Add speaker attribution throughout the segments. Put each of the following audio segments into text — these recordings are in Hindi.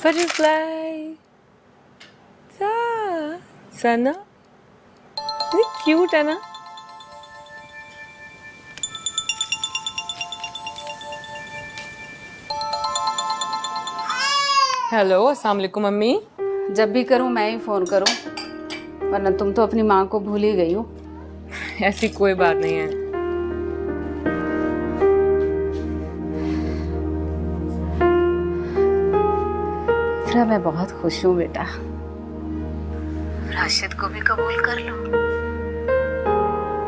Speaker 1: Butterfly. सना ये क्यूट है ना। हेलो, अस्सलाम वालेकुम मम्मी।
Speaker 2: जब भी करूं मैं ही फोन करूं, वरना तुम तो अपनी माँ को भूल ही गई हो।
Speaker 1: ऐसी कोई बात नहीं है।
Speaker 2: फिर मैं बहुत खुश हूँ बेटा। राशिद को भी कबूल कर लो,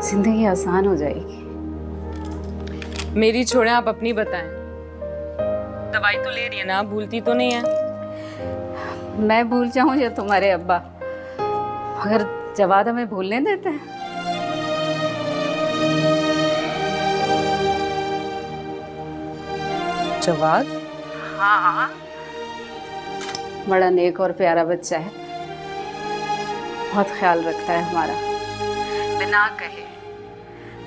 Speaker 2: जिंदगी आसान हो जाएगी।
Speaker 1: मेरी छोड़ें, आप अपनी बताएं। दवाई तो ले रही है ना, आप भूलती तो नहीं है?
Speaker 2: मैं भूल जाऊं या तुम्हारे अब्बा, मगर जवाद हमें भूलने देते हैं?
Speaker 1: जवाद?
Speaker 2: हाँ, बड़ा नेक और प्यारा बच्चा है, बहुत ख्याल रखता है हमारा। बिना कहे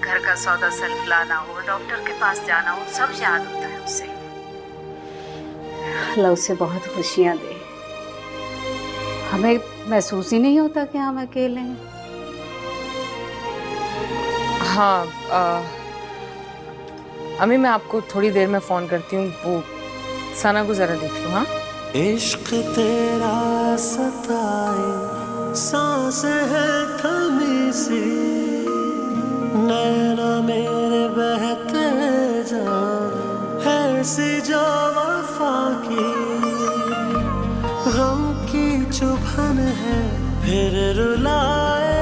Speaker 2: घर का सौदा सेल्फ लाना हो, डॉक्टर के पास जाना हो, सब याद होता है उसे। अल्लाह उसे बहुत खुशियां दे। हमें महसूस ही नहीं होता कि हम अकेले हैं।
Speaker 1: हाँ, अम्मी मैं आपको थोड़ी देर में फोन करती हूँ। वो सना को जरा देख लो। हाँ,
Speaker 3: इश्क तेरा सताए, सांस है थमी सी, नैना मेरे बहते जान, ऐसी जो वफा की, गम की चुभन है फिर रुलाए,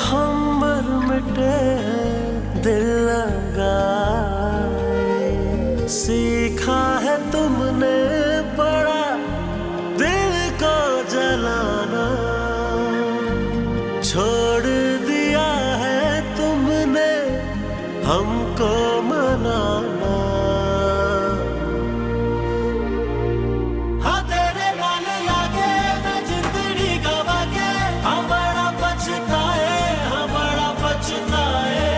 Speaker 3: हम मर मिटे हैं दिल लगाए, सीखा है तुमने बड़ा दिल को जलाना, छोड़ दिया है तुमने हमको मनाना। हाँ तेरे नाल लागे मैं जिंदड़ी गवा के, हम बड़ा पछताए, हम बड़ा पछताए।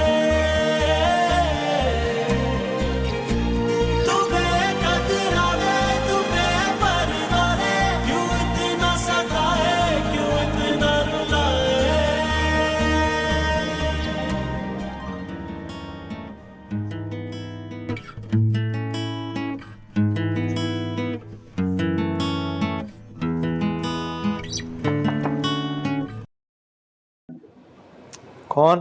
Speaker 3: तू बेकदरा वे, तू बेपरवाह रे, क्यों इतना सताए, क्यों इतना रुलाए।
Speaker 4: कौन?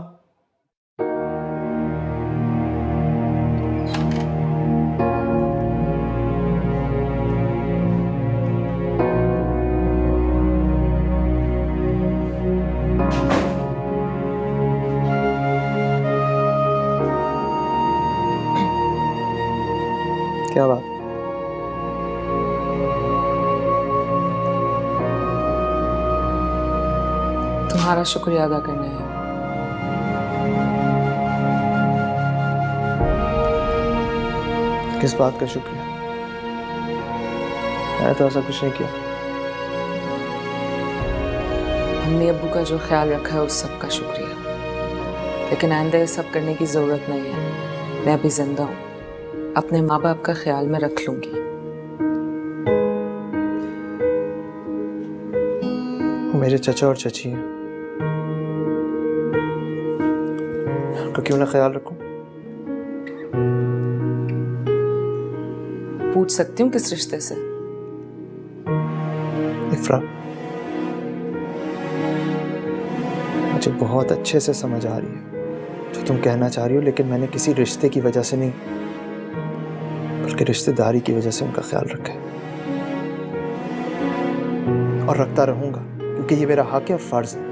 Speaker 4: क्या बात?
Speaker 1: तुम्हारा शुक्रिया अदा करना है।
Speaker 4: किस बात का शुक्रिया? मैंने तो ऐसा कुछ नहीं किया।
Speaker 1: अम्मी अब्बू का जो ख्याल रखा है उस सब का शुक्रिया, लेकिन आइंदा ये सब करने की जरूरत नहीं है। मैं अभी जिंदा हूँ, अपने माँ बाप का ख्याल में रख लूंगी।
Speaker 4: वो मेरे चचा और चची हैं, उनका क्यों ना ख्याल रखूं?
Speaker 1: पूछ सकती हूँ किस रिश्ते से?
Speaker 4: इफ्रा, मुझे बहुत अच्छे से समझ आ रही है जो तुम कहना चाह रही हो, लेकिन मैंने किसी रिश्ते की वजह से नहीं बल्कि रिश्तेदारी की वजह से उनका ख्याल रखा है, और रखता रहूंगा क्योंकि ये मेरा हक है और फर्ज है।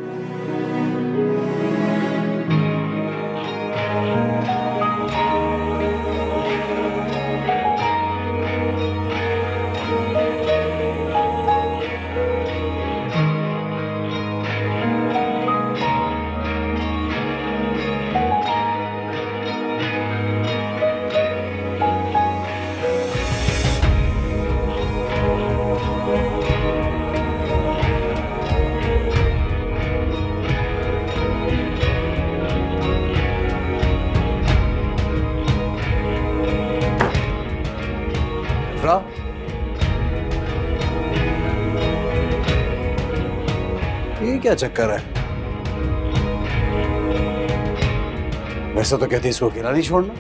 Speaker 5: इफ्रा, ये क्या चक्कर है? वैसे तो कहती इसको अकेला नहीं छोड़ना,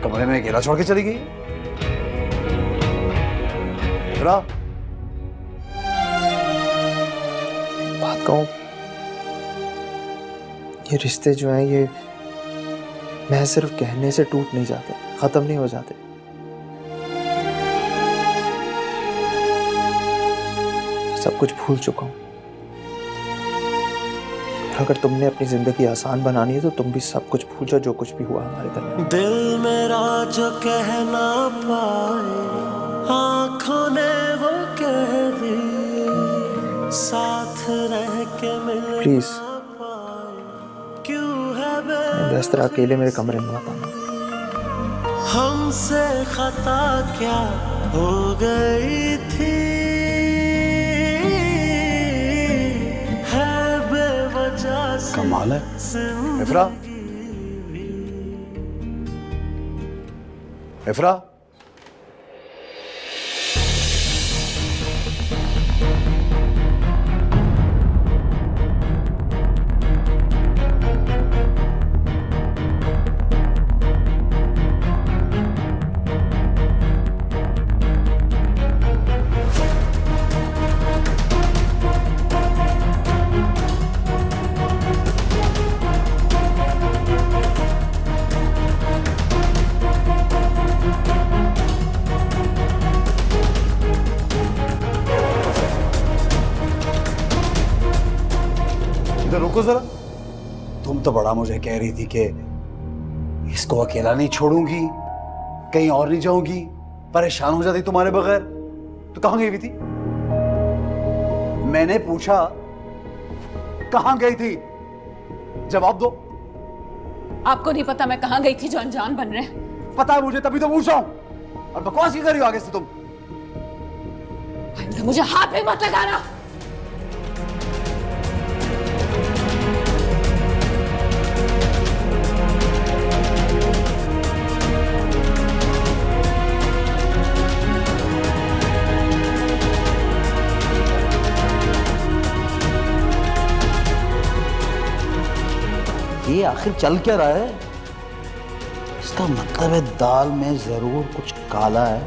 Speaker 5: कमरे में अकेला छोड़ के चली गई। इफ्रा,
Speaker 4: बात कहूं, ये रिश्ते जो हैं ये मैं सिर्फ कहने से टूट नहीं जाते, खत्म नहीं हो जाते। सब कुछ भूल चुका हूं। अगर तुमने अपनी जिंदगी आसान बनानी है तो तुम भी सब कुछ भूल जाओ जो कुछ भी हुआ हमारे दरमियान।
Speaker 3: दिल मेरा जो कह ना पाए, आंखों ने वो कह दी, साथ रह के मिल
Speaker 4: प्लीज
Speaker 3: ना पाए, क्यों है
Speaker 4: इस तरह अकेले मेरे कमरे में मत आना।
Speaker 3: हमसे खता क्या हो गई थी, है बेवजह से
Speaker 5: कमाल है। इफ्रा, इफ्रा, इधर रुको जरा। तुम तो बड़ा मुझे कह रही थी कि इसको अकेला नहीं छोड़ूंगी, कहीं और नहीं जाऊंगी, परेशान हो जाती तुम्हारे बगैर। तो कहां गई हुई थी? मैंने पूछा कहां गई थी, जवाब दो।
Speaker 2: आपको नहीं पता मैं कहां गई थी जो अनजान बन रहे हैं?
Speaker 5: पता है मुझे, तभी तो पूछ रहा हूं। और बकवास ही कर रही हो आगे से तुम।
Speaker 2: आइंदा मुझे हाथ में मत लगाना।
Speaker 5: ये आखिर चल क्या रहा है? इसका मतलब है दाल में जरूर कुछ काला है।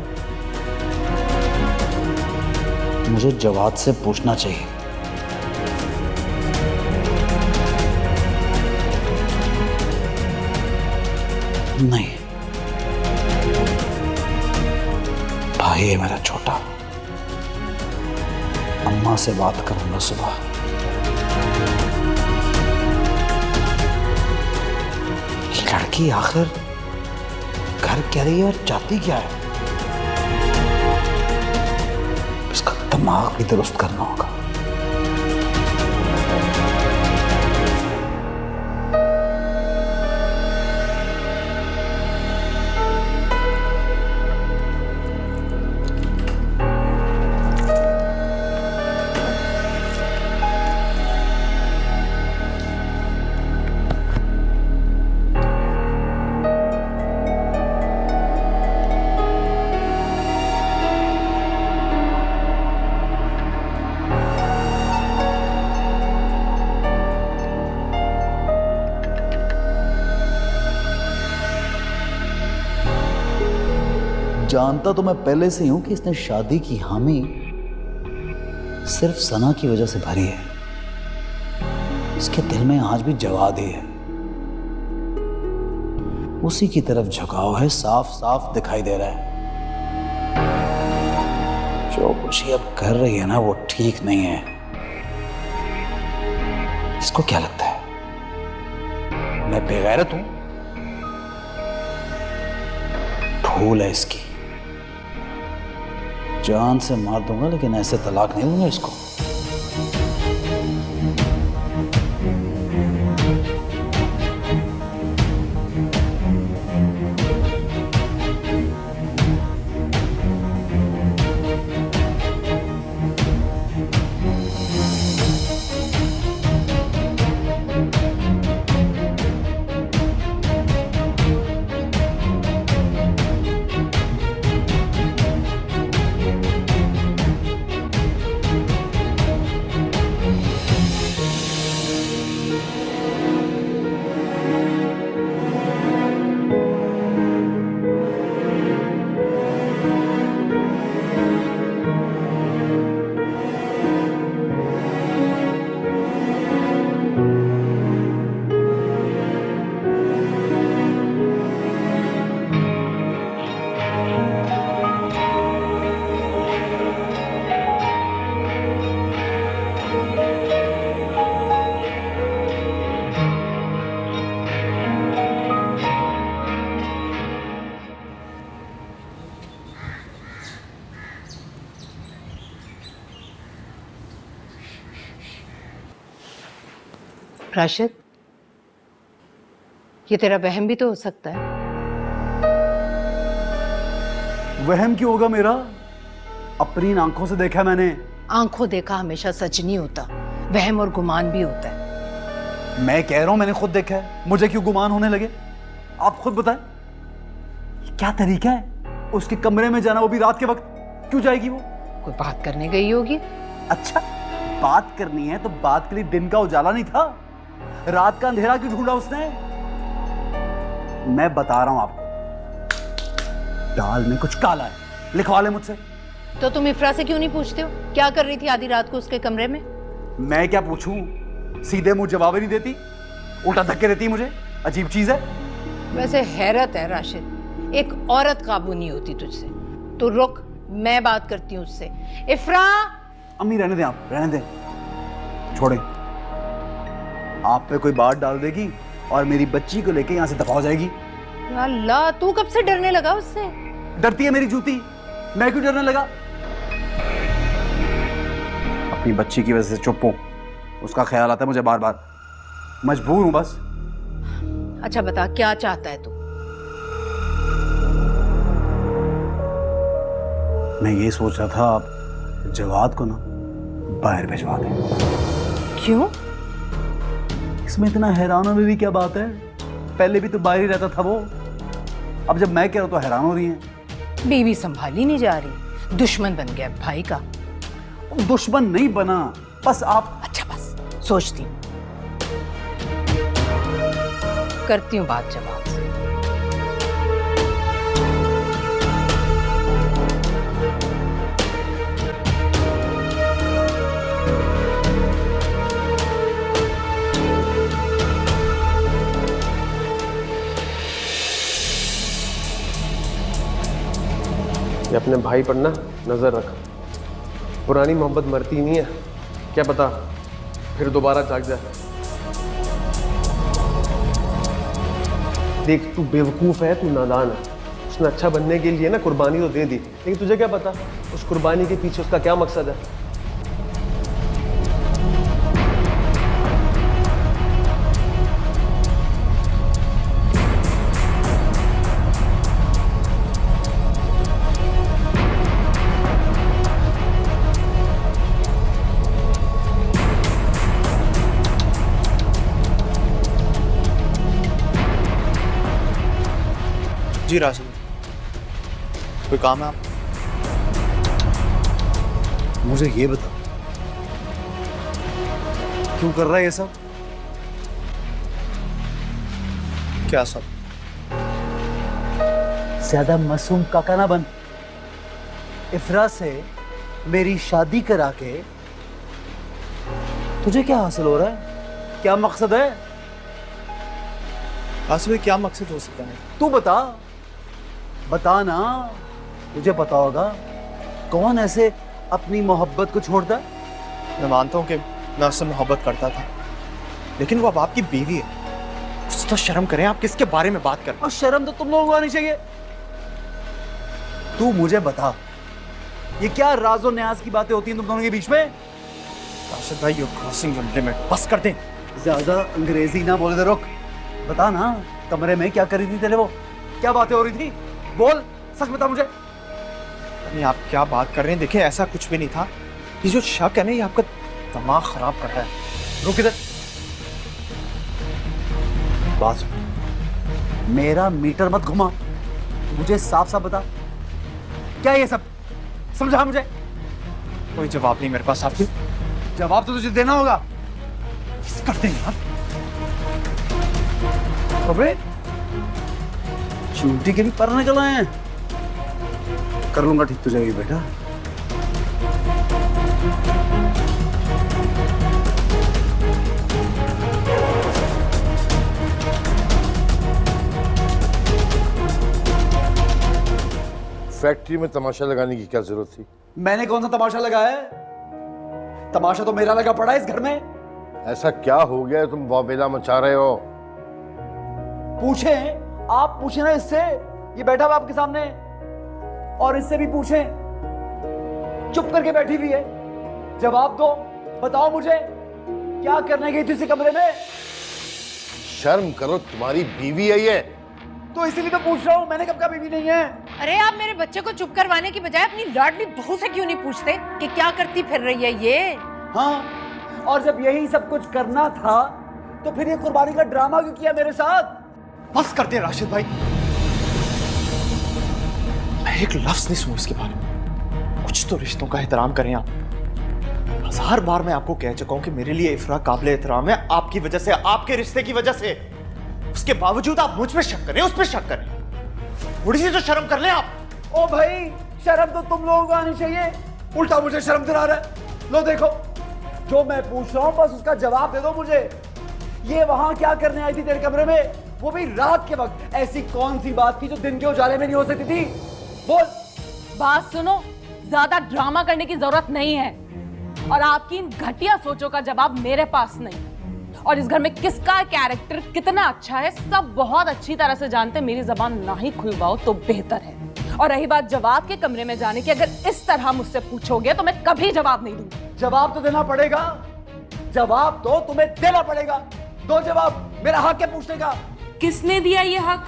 Speaker 5: मुझे जवाब से पूछना चाहिए। नहीं, भाई है मेरा छोटा। अम्मा से बात करूंगा सुबह। लड़की आखिर घर क्या रही है और चाहती क्या है? इसका दिमाग भी दुरुस्त करना होगा। जानता तो मैं पहले से ही हूं कि इसने शादी की हामी सिर्फ सना की वजह से भरी है। इसके दिल में आज भी जवाद ही है, उसी की तरफ झुकाव है, साफ साफ दिखाई दे रहा है। जो कुछ ये अब कर रही है ना वो ठीक नहीं है। इसको क्या लगता है मैं बेगैरत हूं? भूल है इसकी। जान से मार दूंगा लेकिन ऐसे तलाक नहीं दूंगा इसको।
Speaker 2: राशिद, ये तेरा वहम भी तो हो सकता है।
Speaker 5: वहम क्यों होगा मेरा? अपनी आंखों से देखा मैंने।
Speaker 2: आंखों देखा हमेशा सच नहीं होता, वहम और गुमान भी होता है।
Speaker 5: मैं कह रहा हूं मैंने खुद देखा है, मुझे क्यों गुमान होने लगे? आप खुद बताएं, क्या तरीका है उसके कमरे में जाना, वो भी रात के वक्त? क्यों जाएगी वो?
Speaker 2: कोई बात करने गई होगी।
Speaker 5: अच्छा, बात करनी है तो बात के लिए दिन का उजाला नहीं था, रात का अंधेरा क्यों ढूंढा उसने? मैं बता रहा हूं आपको, दाल में कुछ काला है, लिखवा ले मुझसे।
Speaker 2: तो तुम इफ्रा से क्यों नहीं पूछते हो क्या कर रही थी आधी रात को उसके कमरे में?
Speaker 5: मैं क्या पूछूं? सीधे मुंह जवाब ही नहीं देती, उल्टा धक्के देती मुझे। अजीब चीज है।
Speaker 2: वैसे हैरत है राशिद, एक औरत काबू नहीं होती तुझसे। तो रुक, मैं बात करती हूँ उससे। इफ्रा!
Speaker 5: अम्मी रहने दें, आप रहने दें, छोड़ें। आप पे कोई बात डाल देगी और मेरी बच्ची को लेके यहां से दफा हो जाएगी।
Speaker 2: या अल्लाह, तू कब से डरने लगा उससे?
Speaker 5: डरती है मेरी जूती, मैं क्यों डरने लगा? अपनी बच्ची की वजह से चुप हूं, उसका ख्याल आता है मुझे बार बार, मजबूर हूं बस।
Speaker 2: अच्छा बता, क्या चाहता है तू?
Speaker 5: मैं ये सोच रहा था आप जवाद को ना बाहर भिजवा दें।
Speaker 2: क्यों?
Speaker 5: इसमें इतना हैरान होने की क्या बात है? पहले भी तो बाहर ही रहता था वो, अब जब मैं कह रहा हूं तो हैरान हो रही हैं।
Speaker 2: बीवी संभाली नहीं जा रही, दुश्मन बन गया भाई का।
Speaker 5: दुश्मन नहीं बना, बस आप।
Speaker 2: अच्छा बस, सोचती हूँ, करती हूँ बात जवाब से।
Speaker 6: ये अपने भाई पर ना नजर रख, पुरानी मोहब्बत मरती नहीं है, क्या पता फिर दोबारा जाग जाए। देख, तू बेवकूफ है, तू नादान है। उसने अच्छा बनने के लिए ना कुर्बानी तो दे दी, लेकिन तुझे क्या पता उस कुर्बानी के पीछे उसका क्या मकसद है।
Speaker 4: जी राशिद, कोई काम है आप?
Speaker 5: मुझे ये बता, क्यों कर रहा है ये सब?
Speaker 4: क्या सब?
Speaker 5: ज्यादा मासूम काका ना बन। इफ्रा से मेरी शादी करा के तुझे क्या हासिल हो रहा है? क्या मकसद है?
Speaker 4: राशिद, क्या मकसद हो सकता है?
Speaker 5: तू बता, बता ना, तुझे पता होगा। कौन ऐसे अपनी मोहब्बत को छोड़ता है?
Speaker 4: मैं मानता हूँ कि मैं उससे मोहब्बत करता था, लेकिन वो अब आपकी बीवी है। कुछ तो शर्म करें, आप किसके बारे में बात कर?
Speaker 5: और शर्म तो तुम लोगों को आनी चाहिए। तू मुझे बता, ये क्या राज़ो न्याज की बातें होती हैं तुम दोनों के बीच में?
Speaker 4: राशिद भाई, यू क्रॉसिंग योर लिमिट, बस कर दें।
Speaker 5: ज्यादा अंग्रेजी ना बोले, रुक। बता ना, कमरे में क्या कर रही थी तेरे? वो क्या बातें हो रही थी? बोल, सच बता मुझे।
Speaker 4: नहीं, आप क्या बात कर रहे हैं? देखिए, ऐसा कुछ भी नहीं था। ये जो शक है ना, ये आपका दिमाग खराब कर रहा है।
Speaker 5: रुक इधर, बात सुन। मेरा मीटर मत घुमा, मुझे साफ साफ बता, क्या ये सब? समझा मुझे?
Speaker 4: कोई जवाब नहीं मेरे पास आपके।
Speaker 5: जवाब तो तुझे देना होगा। करते हैं यार। अबे चूंटी के भी पर निकल आए हैं। कर लूंगा ठीक तो जाएगी बेटा।
Speaker 7: फैक्ट्री में तमाशा लगाने की क्या जरूरत थी?
Speaker 5: मैंने कौन सा तमाशा लगाया है? तमाशा तो मेरा लगा पड़ा है इस घर में।
Speaker 7: ऐसा क्या हो गया तुम वावेला मचा रहे हो?
Speaker 5: पूछे, आप पूछे ना इससे, ये बैठा हुआ आपके सामने, और इससे भी पूछे, चुप करके बैठी हुई है। जवाब दो, बताओ मुझे क्या करने गई थी इसी कमरे में?
Speaker 7: शर्म करो, तुम्हारी बीवी है ये।
Speaker 5: तो इसीलिए तो पूछ रहा हूँ, मैंने कब कहा बीवी नहीं है।
Speaker 8: अरे आप मेरे बच्चे को चुप करवाने की बजाय अपनी लाडली बहू से क्यों नहीं पूछते कि क्या करती फिर रही है ये?
Speaker 5: हाँ, और जब यही सब कुछ करना था तो फिर ये कुर्बानी का ड्रामा क्यों किया मेरे साथ?
Speaker 4: बस कर दे राशिद भाई, मैं एक लफ्ज नहीं सुनूं इसके बारे में। कुछ तो रिश्तों का एहतराम करें आप। 1000 बार मैं आपको कह चुका हूं कि मेरे लिए इफ्रा काबिल एहतराम है, आपकी वजह से, आपके रिश्ते की वजह से। उसके बावजूद आप मुझ पे शक करें, उस पे शक करें। थोड़ी सी तो शर्म कर लें आप।
Speaker 5: ओ भाई, शर्म तो तुम लोगों को आनी चाहिए, उल्टा मुझे शर्म दिला रहा है। लो देखो, जो मैं पूछ रहा हूं बस उसका जवाब दे दो मुझे। ये वहां क्या करने आई थी तेरे कमरे में, वो भी रात के वक्त? ऐसी कौन सी बात थी जो दिन के उजाले में नहीं हो सकती थी? बोल।
Speaker 8: बात सुनो, ज्यादा ड्रामा करने की जरूरत नहीं है और आपकी इन घटिया सोचों का जवाब मेरे पास नहीं। और इस घर में किसका कैरेक्टर कितना अच्छा है सब बहुत अच्छी तरह से जानते हैं। मेरी जबान ना ही खुलवाओ तो बेहतर है। और रही बात जवाब के कमरे में जाने की, अगर इस तरह मुझसे पूछोगे तो मैं कभी जवाब नहीं दूंगी।
Speaker 5: जवाब तो देना पड़ेगा, जवाब तो तुम्हें देना पड़ेगा। दो जवाब, मेरा हक है पूछने का।
Speaker 8: किसने दिया ये हक?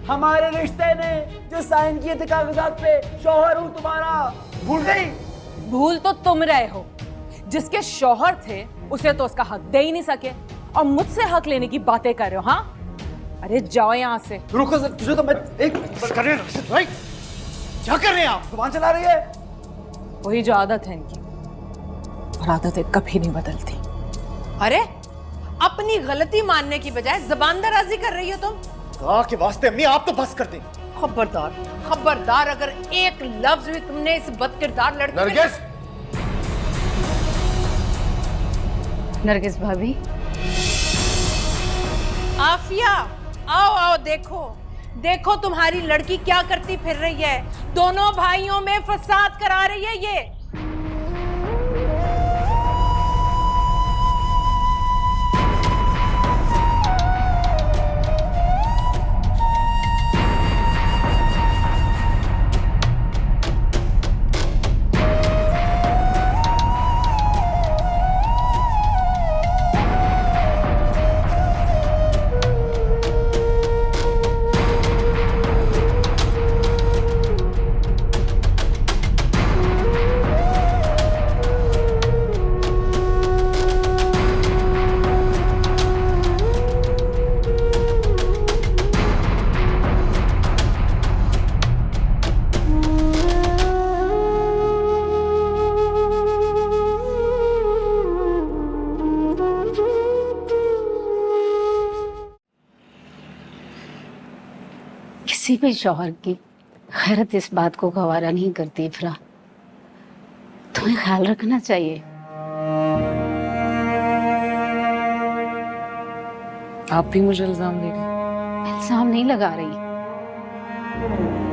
Speaker 5: हमारे रिश्ते ने जो साइन किए थे कागजात पे, शौहर हूं तुम्हारा, भूल गई?
Speaker 8: भूल तो तुम रहे हो, जिसके शौहर थे उसे तो उसका हक दे ही नहीं सके और मुझसे हक लेने की बातें कर रहे हो। हाँ, अरे जाओ यहाँ से।
Speaker 5: रुको सर, तुझे तो मैं एक कर रहे हैं राशिद भाई, क्या कर रहे हैं आप? जुबान चला रही है।
Speaker 8: वही जो आदत है इनकी, और आदतें कभी नहीं बदलती।
Speaker 9: अरे अपनी गलती मानने की बजाय जबान दराजी कर रही हो तुम।
Speaker 4: खुदा के वास्ते अम्मी, आप तो बस कर दें।
Speaker 9: खबरदार, खबरदार, अगर एक लफ्ज भी तुमने इस बदकिरदार लड़की
Speaker 7: नरगिस,
Speaker 2: नरगिस भाभी,
Speaker 9: आफिया, आओ आओ, देखो देखो तुम्हारी लड़की क्या करती फिर रही है। दोनों भाइयों में फसाद करा रही है ये।
Speaker 2: किसी भी शौहर की खैरत इस बात को गवारा नहीं करती। इफ्रा, तुम्हें ख्याल रखना चाहिए।
Speaker 1: आप भी मुझे इल्जाम दे रही?
Speaker 2: इल्जाम नहीं लगा रही,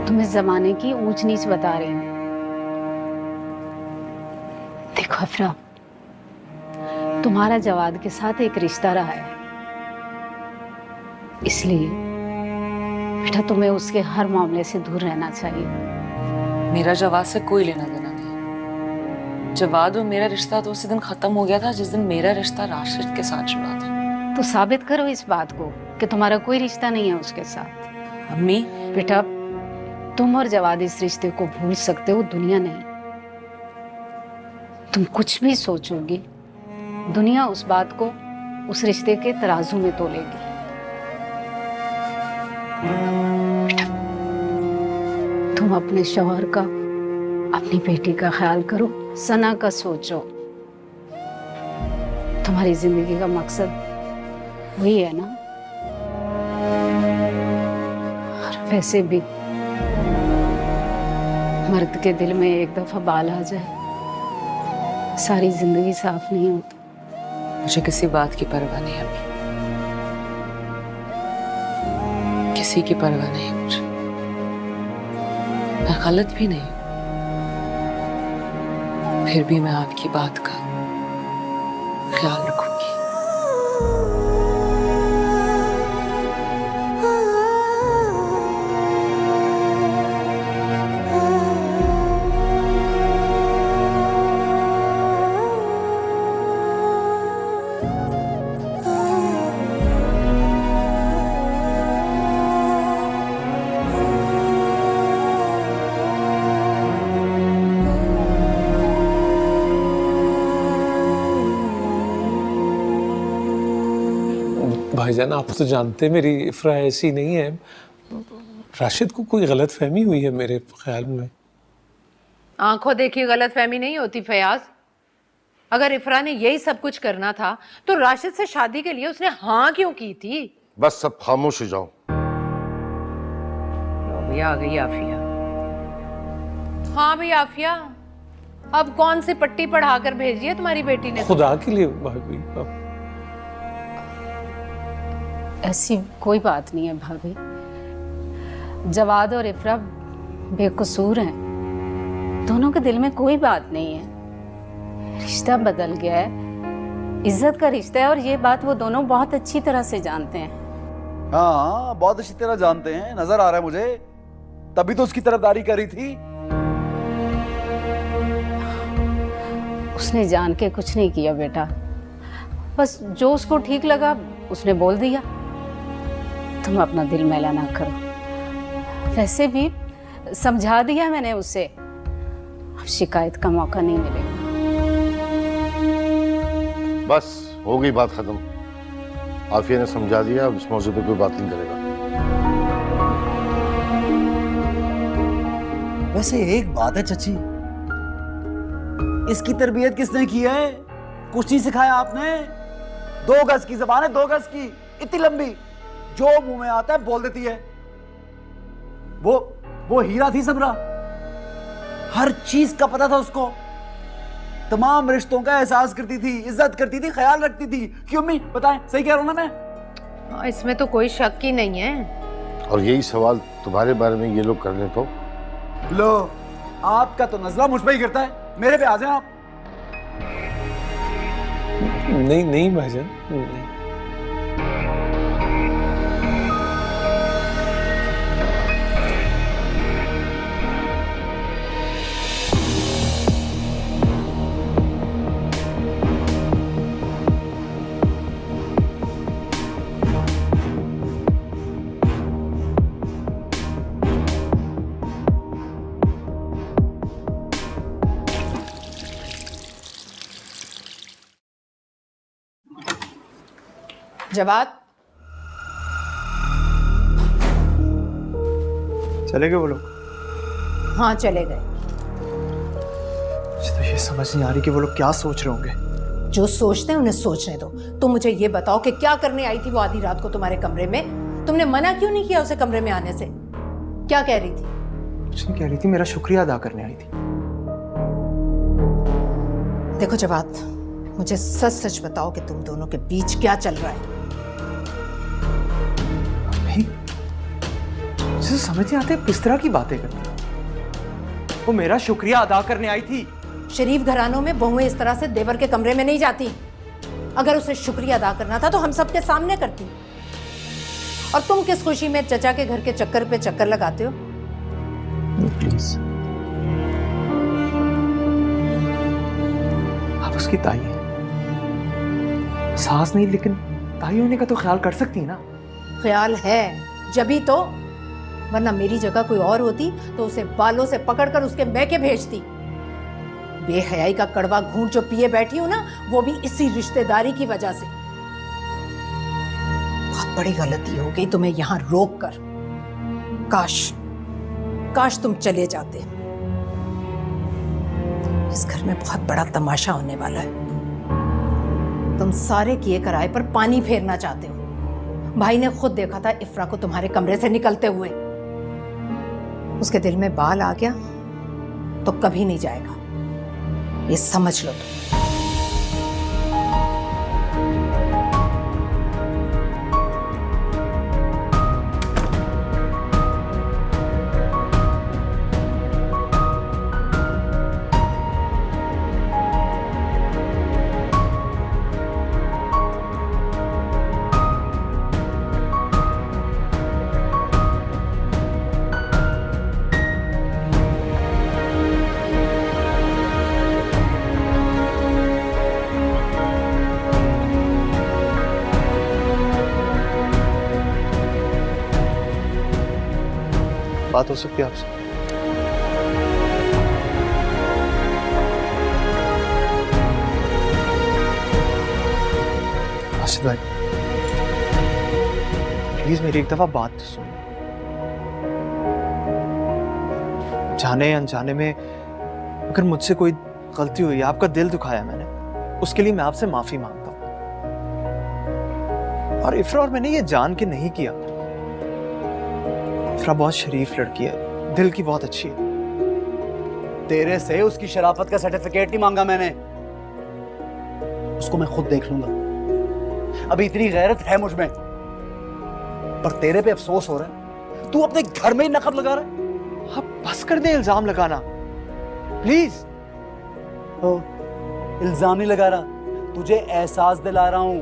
Speaker 2: तुम्हें जमाने की ऊंच नीच बता रही हूँ। देखो इफ्रा, तुम्हारा जवाद के साथ एक रिश्ता रहा है, इसलिए बेटा तुम्हें उसके हर मामले से दूर रहना चाहिए।
Speaker 1: मेरा जवाद से कोई लेना देना नहीं। जवाद और मेरा रिश्ता तो उसी दिन खत्म हो गया था जिस दिन मेरा रिश्ता राशिद के साथ जुड़ा था।
Speaker 2: तो साबित करो इस बात को कि तुम्हारा कोई रिश्ता नहीं है उसके साथ।
Speaker 1: अम्मी,
Speaker 2: बेटा तुम और जवाद इस रिश्ते को भूल सकते हो, दुनिया नहीं। तुम कुछ भी सोचोगी, दुनिया उस बात को उस रिश्ते के तराजू में तोलेगी। बेटा, तुम अपने शौहर का, अपनी बेटी का ख्याल करो, सना का सोचो। तुम्हारी जिंदगी का मकसद वही है ना। और वैसे भी मर्द के दिल में एक दफा बाल आ जाए, सारी जिंदगी साफ नहीं होती।
Speaker 1: मुझे किसी बात की परवाह नहीं अम्मी, किसी की परवाह नहीं मुझे। मैं गलत भी नहीं, फिर भी मैं आपकी बात का ख्याल रखूंगी।
Speaker 10: भाईजान आप तो जानते मेरी इफ्रा ऐसी नहीं है। राशिद को कोई गलत फहमी हुई है मेरे ख्याल में।
Speaker 9: आंखों देखी गलत फहमी नहीं होती फयाज। अगर इफ्रा ने यही सब कुछ करना था तो राशिद से शादी के लिए उसने हाँ क्यों की थी?
Speaker 7: बस सब खामोश हो जाओ।
Speaker 9: भी आ गई आफिया। हाँ भाई आफिया, अब कौन सी पट्टी पढ़ाकर भेजी है तुम्हारी बेटी ने?
Speaker 10: खुदा के लिए भाभी।
Speaker 2: ऐसी कोई बात नहीं है भाभी। जवाद और इफ्रा बेकसूर हैं। दोनों के दिल में कोई बात नहीं है। रिश्ता बदल गया है, इज्जत का रिश्ता है, और ये बात वो दोनों बहुत अच्छी तरह से जानते हैं।
Speaker 5: हाँ, बहुत अच्छी तरह जानते हैं, नजर आ रहा है मुझे। तभी तो उसकी तरफदारी करी थी।
Speaker 2: उसने जान के कुछ नहीं किया बेटा, बस जो उसको ठीक लगा उसने बोल दिया। तुम अपना दिल मैला ना करो। वैसे भी समझा दिया मैंने उसे, अब शिकायत का मौका नहीं मिलेगा।
Speaker 7: बस हो गई बात खत्म। आफिया ने समझा दिया, अब इस मौजू पे कोई बात नहीं करेगा।
Speaker 5: वैसे एक बात है चची, इसकी तरबियत किसने की है? कुछ नहीं सिखाया आपने। 2 गज की जबान है, 2 गज की, इतनी लंबी, जो मुंह में आता है बोल देती है। वो हीरा थी सबरा, हर चीज का पता था उसको। तमाम रिश्तों का एहसास करती थी, इज्जत करती थी, ख्याल रखती थी। क्यों अम्मी बताएं, सही कह रहा हूं ना मैं?
Speaker 9: इसमें तो कोई शक ही नहीं है।
Speaker 7: और यही सवाल तुम्हारे बारे में ये लोग कर ले तो?
Speaker 5: लो, आपका तो नजला मुझ पे ही गिरता है, मेरे पे आ जाए आप।
Speaker 10: नहीं नहीं भाईजान, नहीं।
Speaker 9: जवाद,
Speaker 4: चले गए वो लोग?
Speaker 9: हाँ चले गए।
Speaker 4: मुझे तो ये समझ नहीं आ रही कि वो लोग क्या सोच रहे होंगे।
Speaker 9: जो सोचते हैं उन्हें सोचने दो। तुम मुझे ये बताओ कि क्या करने आई थी वो आधी रात को तुम्हारे कमरे में? तुमने मना क्यों नहीं किया उसे कमरे में आने से? क्या कह रही थी?
Speaker 4: कुछ नहीं कह रही थी, मेरा शुक्रिया अदा करने आई थी।
Speaker 9: देखो जवाद, मुझे सच सच बताओ कि तुम दोनों के बीच क्या चल रहा है?
Speaker 4: मुझे समझ नहीं आते किस तरह की बातें करती। वो मेरा शुक्रिया अदा करने आई थी।
Speaker 9: शरीफ घरानों में बहुएं इस तरह से देवर के कमरे में नहीं जाती। अगर उसे शुक्रिया अदा करना था तो हम सबके सामने करती। और तुम किस खुशी में चचा के घर के चक्कर पे चक्कर लगाते हो?
Speaker 4: प्लीज, आप उसकी ताई हैं, सास नहीं, लेकिन ताई होने का तो ख्याल कर सकती है ना।
Speaker 9: ख्याल है जभी तो, वरना मेरी जगह कोई और होती तो उसे बालों से पकड़कर उसके मैके भेजती। बेहयाई का कड़वा घूंट जो पिए बैठी हूं ना, वो भी इसी रिश्तेदारी की वजह से। बहुत बड़ी गलती हो गई तुम्हें यहां रोक कर। काश तुम चले जाते। इस घर में बहुत बड़ा तमाशा होने वाला है। तुम सारे किए कराए पर पानी फेरना चाहते हो। भाई ने खुद देखा था इफ्रा को तुम्हारे कमरे से निकलते हुए। उसके दिल में बाल आ गया तो कभी नहीं जाएगा, ये समझ लो तुम।
Speaker 4: बात हो सकती है आपसे? राशिद भाई, प्लीज मेरी एक दफा बात तो सुनो। जाने अनजाने में अगर मुझसे कोई गलती हुई, आपका दिल दुखाया मैंने, उसके लिए मैं आपसे माफी मांगता हूं। और इफ्रा, और मैंने ये जान के नहीं किया। इफ्रा बहुत शरीफ लड़की है, दिल की बहुत अच्छी है।
Speaker 5: तेरे से उसकी शराफत का सर्टिफिकेट नहीं मांगा मैंने, उसको मैं खुद देख लूंगा। अभी इतनी गैरत है मुझ में, पर तेरे पे अफसोस हो रहा है। तू अपने घर में ही नकब लगा रहा है।
Speaker 4: आप बस कर दे इल्जाम लगाना प्लीज।
Speaker 5: इल्जाम नहीं लगा रहा, तुझे एहसास दिला रहा हूं।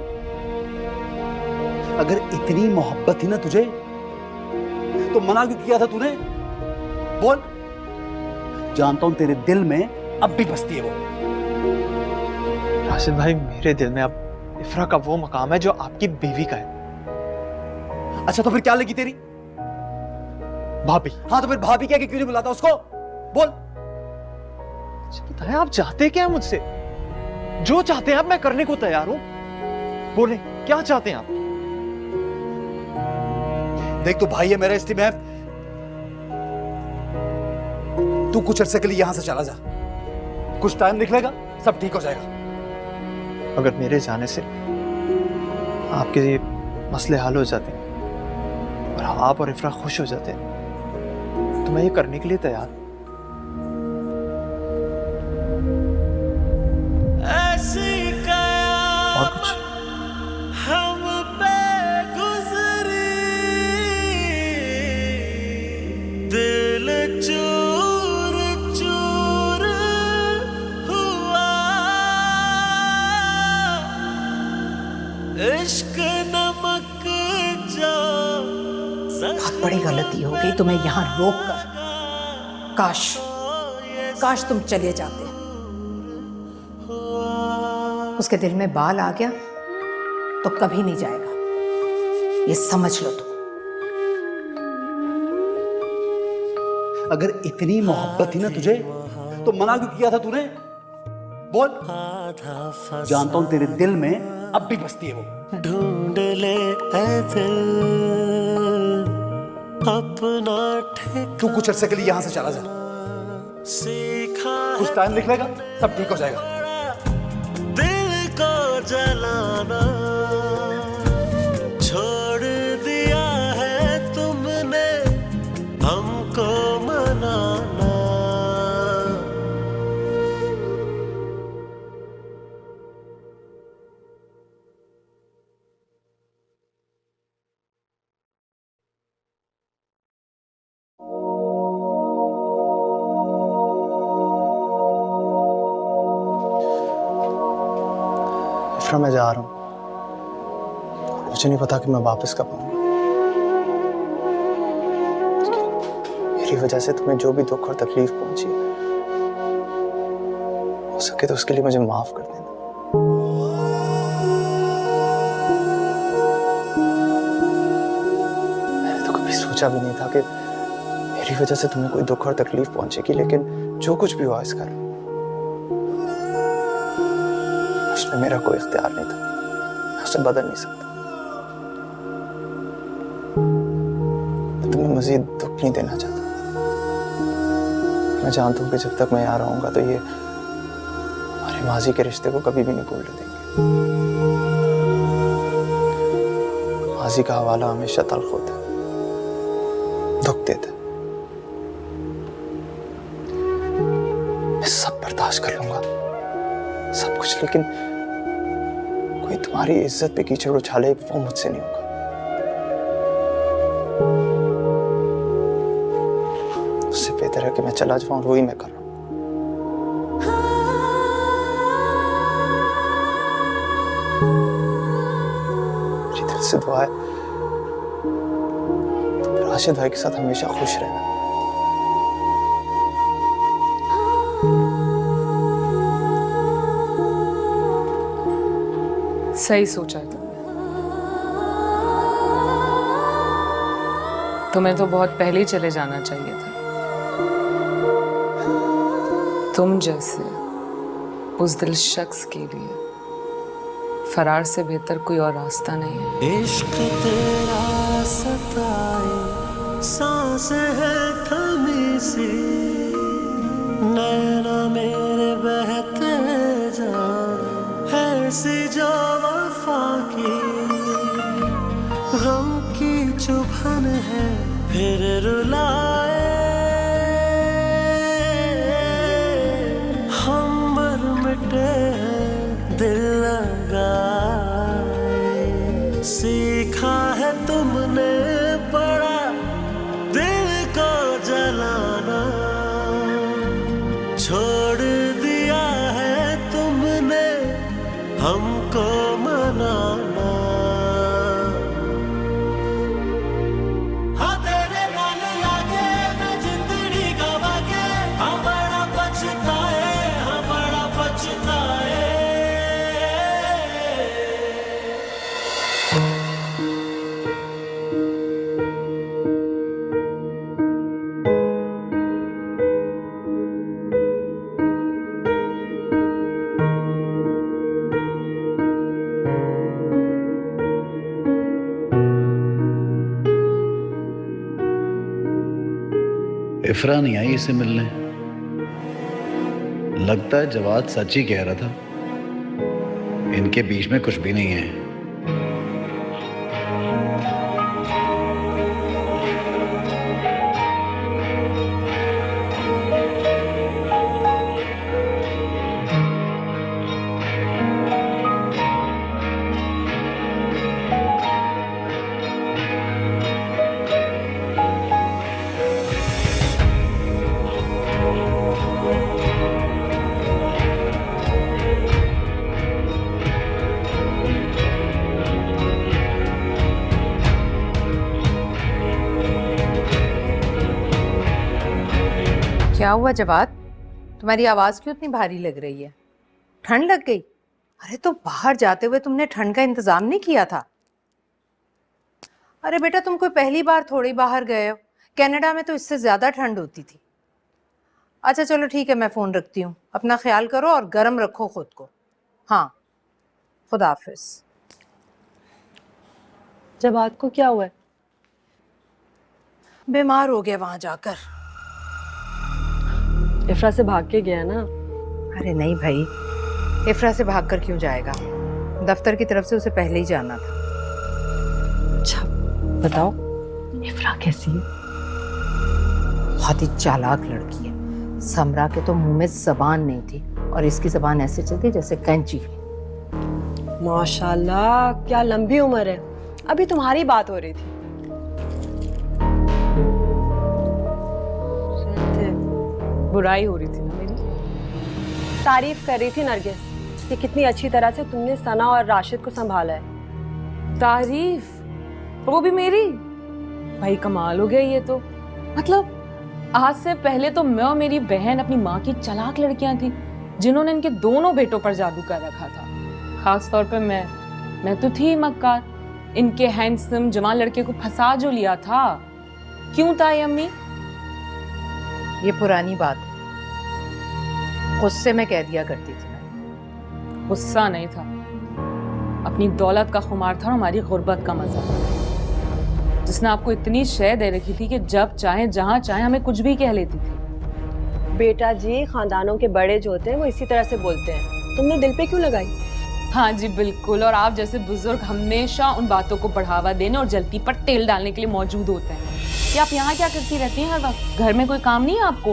Speaker 5: अगर इतनी मोहब्बत थी ना तुझे, तो मना क्यों किया था तूने? बोल। जानता हूं तेरे दिल में अब भी बसती है वो।
Speaker 4: राशिद भाई, मेरे दिल में अब इफ्रा का वो मकाम है जो आपकी बीवी का है।
Speaker 5: अच्छा तो फिर क्या लगी तेरी?
Speaker 4: भाभी।
Speaker 5: हाँ तो फिर भाभी क्या, क्यों नहीं बुलाता उसको? बोल।
Speaker 4: बताएं, आप चाहते क्या है मुझसे? जो चाहते हैं आप, मैं करने को तैयार हूं। बोले क्या चाहते हैं आप?
Speaker 5: देख तू भाई है मेरा, इस में तू कुछ अरसे के लिए यहां से चला जा। कुछ टाइम निकलेगा, सब ठीक हो जाएगा।
Speaker 4: अगर मेरे जाने से आपके ये मसले हल हो जाते हैं और आप और इफ्रा खुश हो जाते हैं, तो मैं ये करने के लिए तैयार हूं। और कुछ?
Speaker 3: हम पे गुजरी दिल चूर चूर हुआ, इश्क नमक जा।
Speaker 9: बहुत बड़ी गलती हो गई तुम्हें यहाँ रोक कर। काश तुम चले जाते। उसके दिल में बाल आ गया तो कभी नहीं जाएगा, ये समझ लो तुम।
Speaker 5: अगर इतनी मोहब्बत थी ना तुझे, तो मना क्यों किया था तूने? बोल। जानता हूं तेरे दिल में अब भी बसती है वो।
Speaker 3: ढूंढ ले ऐ दिल अपना ठिकाना।
Speaker 5: तू कुछ अरसे के लिए यहां से चला जा। कुछ टाइम निकलेगा, सब ठीक हो जाएगा।
Speaker 3: दिल को जलाना छोड़ दिया है तुमने, हमको मनाना।
Speaker 4: इफ्रा, मैं जा रहा हूं। मुझे नहीं पता कि मैं वापस कब आऊंगा। मेरी वजह से तुम्हें जो भी दुख और तकलीफ पहुंची, हो सके तो उसके लिए मुझे माफ कर देना। मैंने तो कभी सोचा भी नहीं था कि मेरी वजह से तुम्हें कोई दुख और तकलीफ पहुंचेगी, लेकिन जो कुछ भी हुआ इसका उसमें मेरा कोई इख्तियार नहीं था। मैं उसे बदल नहीं सकता। मैं तुम्हें मजीद दुख नहीं देना चाहता। मैं जानता हूं कि जब तक मैं यहाँ रहूंगा तो ये हमारे माजी के रिश्ते को कभी भी नहीं भूलने देंगे। माजी का हवाला हमेशा तल्ख होता है, दुख देता है। मैं सब बर्दाश्त कर लूंगा, सब कुछ, लेकिन कोई तुम्हारी इज्जत पे कीचड़ उछाले वो मुझसे नहीं होगा। उससे बेहतर है कि मैं चला जाऊं, और वही मैं कर रहा हूं। मेरी दिल से दुआ है तुम राशिद भाई के साथ हमेशा खुश रहना।
Speaker 1: सही सोचा तुमने। तुम्हें तो बहुत पहले ही चले जाना चाहिए था। तुम जैसे बुज़दिल शख्स के लिए फरार से बेहतर कोई और रास्ता नहीं है।
Speaker 3: इश्क तेरा सताए, सांस है थमी सी, नैना मेरे बहते जाए, ऐसी जो वफा की गम की चुभन है फिर रुलाए, हम मर मिटे हैं दिल लगाए, सीखा है तुमने बड़ा दिल को जलाना, छोड़ दिया है तुमने हमको मनाना। हाँ तेरे नाल लागे मैं जिंदड़ी गवा के, हाँ बड़ा पछताए, हाँ बड़ा पछताए।
Speaker 11: इफ्रा नहीं आई इसे मिलने। लगता है जवाद सच ही कह रहा था, इनके बीच में कुछ भी नहीं है।
Speaker 9: क्या हुआ जवाद, तुम्हारी आवाज क्यों इतनी भारी लग रही है? ठंड लग गई? अरे तो बाहर जाते हुए तुमने ठंड का इंतजाम नहीं किया था? अरे बेटा तुम कोई पहली बार थोड़ी बाहर गए हो, कनाडा में तो इससे ज्यादा ठंड होती थी। अच्छा चलो ठीक है, मैं फोन रखती हूँ, अपना ख्याल करो और गर्म रखो खुद को। हाँ, खुदा हाफिज।
Speaker 12: जवाद को क्या हुआ है?
Speaker 9: बीमार हो गया वहां जाकर।
Speaker 12: इफ्रा से भाग के गया ना?
Speaker 9: अरे नहीं भाई, इफ्रा से भागकर क्यों जाएगा, दफ्तर की तरफ से उसे पहले ही जाना था।
Speaker 12: अच्छा बताओ, इफ्रा कैसी है?
Speaker 9: बहुत ही चालाक लड़की है। समरा के तो मुंह में जबान नहीं थी और इसकी जबान ऐसे चलती जैसे कैंची।
Speaker 12: माशाल्लाह, क्या लंबी उम्र है। अभी तुम्हारी बात हो रही थी।
Speaker 8: बुराई हो रही थी ना मेरी?
Speaker 12: तारीफ कर रही थी नरगिस कि कितनी अच्छी तरह से तुमने सना और राशिद को संभाला है।
Speaker 8: तारीफ? वो भी मेरी? भाई कमाल हो गया ये तो। मतलब आज से पहले तो मैं और मेरी बहन अपनी माँ की चालाक लड़कियां थी जिन्होंने इनके दोनों बेटों पर जादू कर रखा था। खास तौर पे मैं तो थी मक्कार, इनके हैंडसम जवान लड़के को फंसा जो लिया था। क्यों ताई अम्मी?
Speaker 9: ये पुरानी बात है, गुस्से में कह दिया करती थी मैं।
Speaker 8: गुस्सा नहीं था, अपनी दौलत का खुमार था और हमारी गुर्बत का मजा, जिसने आपको इतनी शय दे रखी थी कि जब चाहे जहां चाहे हमें कुछ भी कह लेती थी।
Speaker 12: बेटा जी, खानदानों के बड़े जो होते हैं वो इसी तरह से बोलते हैं। तुमने दिल पे क्यों लगाई?
Speaker 8: हाँ जी बिल्कुल, और आप जैसे बुजुर्ग हमेशा उन बातों को बढ़ावा देने और जलती पर तेल डालने के लिए मौजूद होते हैं। कि आप यहाँ क्या करती रहती हैं हर वक्त? घर में कोई काम नहीं है आपको?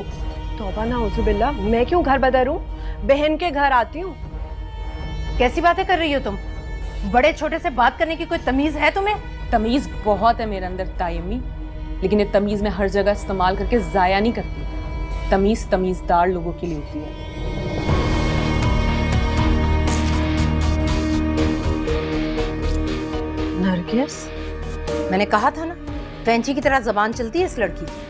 Speaker 12: तौबा नाउजुबिल्लाह, मैं क्यों घर बदरूं? बहन के घर आती हूँ।
Speaker 9: कैसी बातें कर रही हो तुम? बड़े छोटे से बात करने की कोई तमीज है तुम्हें?
Speaker 8: तमीज बहुत है मेरे अंदर ताई अम्मी, लेकिन ये तमीज मैं हर जगह इस्तेमाल करके जाया नहीं करती। तमीज तमीजदार लोगों के लिए होती है।
Speaker 12: नरगिस,
Speaker 9: मैंने कहा था ना, कैंची की तरह जबान चलती है इस लड़की की।